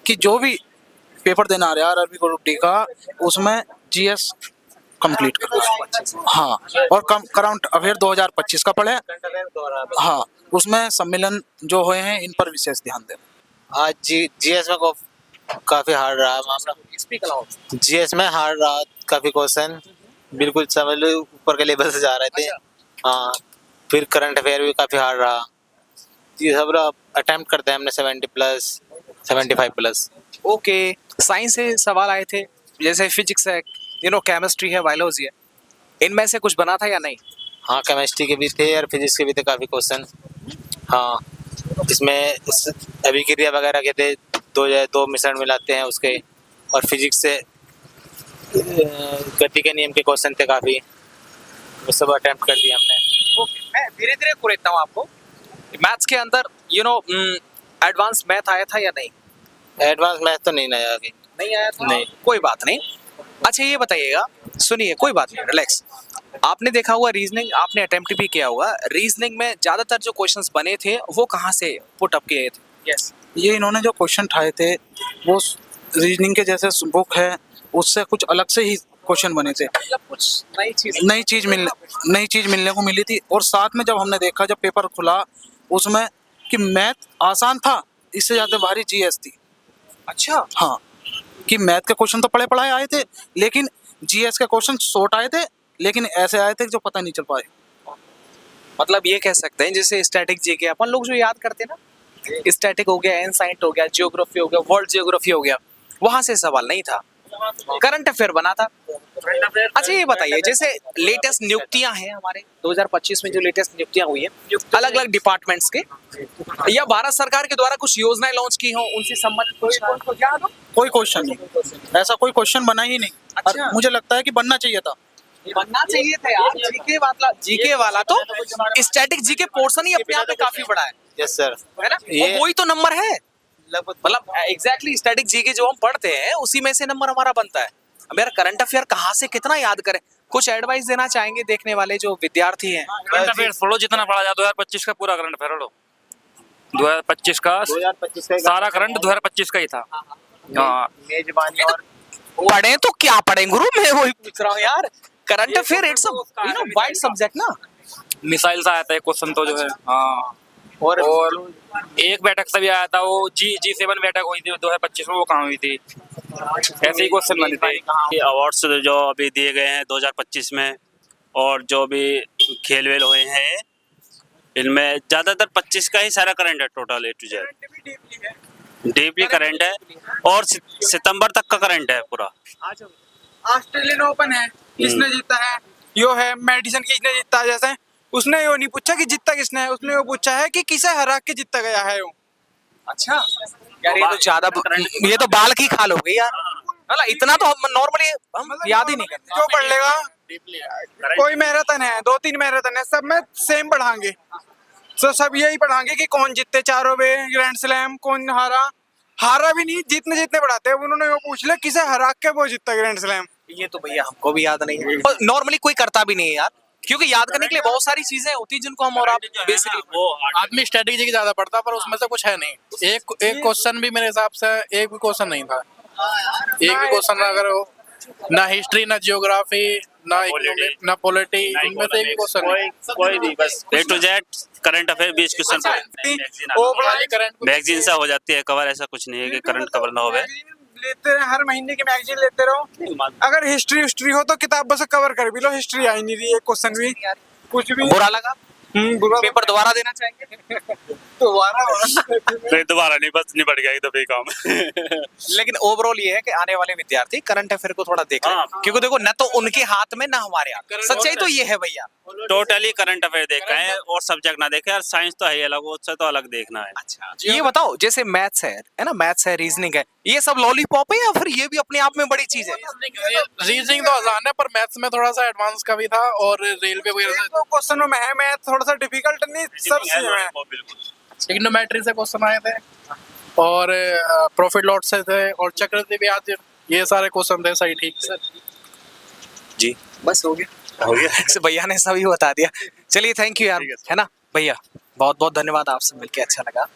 कि जो भी पेपर देना आ रहा है आरआरबी ग्रुप डी का, उसमें जीएस कंप्लीट करो। हाँ, और करंट अफेयर 2025 का पढ़े। हाँ, उसमें सम्मेलन जो हुए हैं इन पर विशेष ध्यान दें। आज जीएस में काफी हार्ड रहा मामला। जीएस में हार्ड रहा काफी क्वेश्चन, बिल्कुल समझ लो ऊपर के लेवल से जा रहे थे। हाँ, फिर करंट अफेयर भी काफी हार्ड रहा। ये सब अटेम्प्ट करते हैं हमने 70 प्लस 75 प्लस। ओके, साइंस से सवाल आए थे, जैसे फिजिक्स है, केमिस्ट्री है, बायोलॉजी है, इनमें से कुछ बना था या नहीं? हाँ, केमिस्ट्री के भी थे और फिजिक्स के भी थे काफी क्वेश्चन। हाँ, इसमें अभिक्रिया वगैरह के थे, दो मिश्रण मिलाते हैं उसके, और फिजिक्स से गति के नियम के क्वेश्चन थे काफी, वो सब अटेम्प्ट कर दिया हमने। ओके, मैं धीरे धीरे कुरेदता हूँ आपको। मैथ्स के अंदर एडवांस मैथ आया था या नहीं? एडवांस मैथ तो नहीं आया आगे। नहीं आया था? नहीं। कोई बात नहीं। अच्छा ये बताइएगा, सुनिए, कोई बात नहीं, रिलैक्स। आपने देखा हुआ रीजनिंग, आपने अटेम्प्ट भी किया होगा। रीजनिंग में ज्यादातर जो क्वेश्चंस बने थे वो कहाँ से पुट अप किए थे? यस, ये इन्होंने जो क्वेश्चन उठाए थे वो रीजनिंग के जैसे बुक है उससे कुछ अलग से ही क्वेश्चन बने थे। मतलब कुछ नई चीज मिलने को मिली थी। और साथ में जब हमने देखा, जब पेपर खुला उसमें कि मैथ आसान था, इससे ज्यादा भारी जीएस थी। अच्छा, हाँ, कि मैथ के क्वेश्चन तो पढ़े पढ़ाए आए थे, लेकिन जीएस के क्वेश्चन शॉर्ट आए थे, लेकिन ऐसे आए थे जो पता नहीं चल पाए। मतलब ये कह सकते हैं जैसे स्टैटिक जीके अपन लोग जो याद करते हैं ना, स्टैटिक हो गया, इनसाइट हो गया, जियोग्राफी हो गया, वर्ल्ड जियोग्राफी हो गया, वहां से सवाल नहीं था, करंट अफेयर बना था। अच्छा ये बताइए, जैसे लेटेस्ट नियुक्तियां हैं हमारे 2025 में, जो लेटेस्ट नियुक्तियां हुई है अलग अलग डिपार्टमेंट्स के, या भारत सरकार के द्वारा कुछ योजनाएं लॉन्च की हो, उनसे संबंधित कुछ कोई क्वेश्चन नहीं, ऐसा कोई क्वेश्चन बना ही नहीं। अच्छा। और मुझे लगता है कि बनना चाहिए था। बनना चाहिए था यार। जीके वाला तो स्टैटिक जीके पोर्शन ही अपने आप में काफी बड़ा है। यस सर, है ना? और वही तो नंबर है, मतलब एग्जैक्टली स्टैटिक जीके जो हम पढ़ते हैं उसी में से नंबर हमारा बनता है। मेरा करंट अफेयर कहाँ से कितना याद करें? कुछ एडवाइस देना चाहेंगे देखने वाले जो विद्यार्थी हैं? करंट अफेयर पढ़ो जितना पढ़ा जाए, 2025 का पूरा करंट अफेयर पढ़ो। 2025 का सारा करंट 2025 का ही था। हाँ, मेजबानी और पढ़े तो क्या पढ़े गुरु, मैं वही पूछ रहा हूँ यार। Current affair it's wide subject ना। मिसाइल से आया था एक क्वेश्चन तो जो है। हाँ, और एक बैठक से भी आया था, वो G7 बैठक हुई थी 2025 में, वो कहाँ हुई थी? ऐसे ही क्वेश्चन बने थे। अवार्ड्स जो अभी दिए गए हैं 2025 में, और जो भी खेल वेल हुए हैं, इनमें ज्यादातर 25 का ही सारा करंट है, total A to Z deeply current है, और सितंबर तक का करंट है पूरा। ऑस्ट्रेलियन ओपन है, किसने जीता है? यो है मेडिसन, किसने जीता है? जैसे उसने यो नहीं पूछा कि जीता किसने है, उसने यो पूछा है कि किसे हरा के जीता गया है यो। अच्छा यार, ये तो ज्यादा, ये तो बाल की खाल हो गई यार। मतलब इतना तो हम नॉर्मली हम याद ही नहीं करते। जो पढ़ लेगा, कोई मैराथन है, 2-3 मैराथन है, सब में सेम पढ़ाएंगे, तो सब यही पढ़ाएंगे कि कौन जीते चारों में ग्रैंड स्लैम, कौन हारा भी नहीं, जीतने पढ़ाते हैं। उन्होंने वो पूछ लिया किसे हरा के वो जीता ग्रैंड स्लैम। ये तो भैया हमको भी याद नहीं है, नॉर्मली कोई करता भी नहीं है यार, क्योंकि याद करने के लिए बहुत सारी चीजें होती हैं जिनको हम और आप बेसिकली। वो आदमी स्ट्रेटेजी की ज्यादा पढ़ता, पर उसमें से कुछ है नहीं। एक क्वेश्चन भी मेरे हिसाब से एक भी क्वेश्चन नहीं था। एक भी क्वेश्चन अगर हो, ना हिस्ट्री, ना जियोग्राफी, ना इकोनॉमिक, ना पॉलिटी, इनमें से एक भी क्वेश्चन नहीं। कोई नहीं, बस A to Z current affair 20 question magazine सा हो जाती है कवर। ऐसा कुछ नहीं है कि करंट कवर ना हो। लेते रहे, हर महीने की मैगजीन लेते रहो। अगर हिस्ट्री हो तो किताबों से कवर कर भी लो, हिस्ट्री आई नहीं रही है क्वेश्चन भी, कुछ भी बुरा लगा। बुरा पेपर दोबारा देना चाहेंगे? दोबारा नहीं, बस निपट गया एकदम काम। लेकिन ओवरऑल ये है कि आने वाले विद्यार्थी करंट अफेयर को थोड़ा देखें, क्योंकि देखो न तो उनके हाथ में ना हमारे हाथ। सच्चाई तो ये है भैया, टोटली करंट अफेयर देखा है, और सब्जेक्ट ना देखे। यार साइंस तो है अलग, उससे तो अलग देखना है। अच्छा ये बताओ, जैसे मैथ्स है ना, मैथ्स है, रीजनिंग है, ये सब लॉलीपॉप है या फिर ये भी अपने आप में बड़ी चीज है? रीजनिंग तो आसान है, पर मैथ्स में थोड़ा सा एडवांस का भी था, और रेलवे वगैरह तो क्वेश्चनों में है मैथ थोड़ा सा डिफिकल्ट नहीं, सब सेम है। ट्रिग्नोमेट्री से क्वेश्चन आए थे, और प्रॉफिट लॉट से थे, और चक्रवृद्धि ब्याज, ये सारे क्वेश्चन थे। सही, ठीक सर जी, बस हो गया। भैया ने सभी बता दिया। चलिए थैंक यू यार, है ना भैया, बहुत बहुत धन्यवाद, आपसे मिलके अच्छा लगा।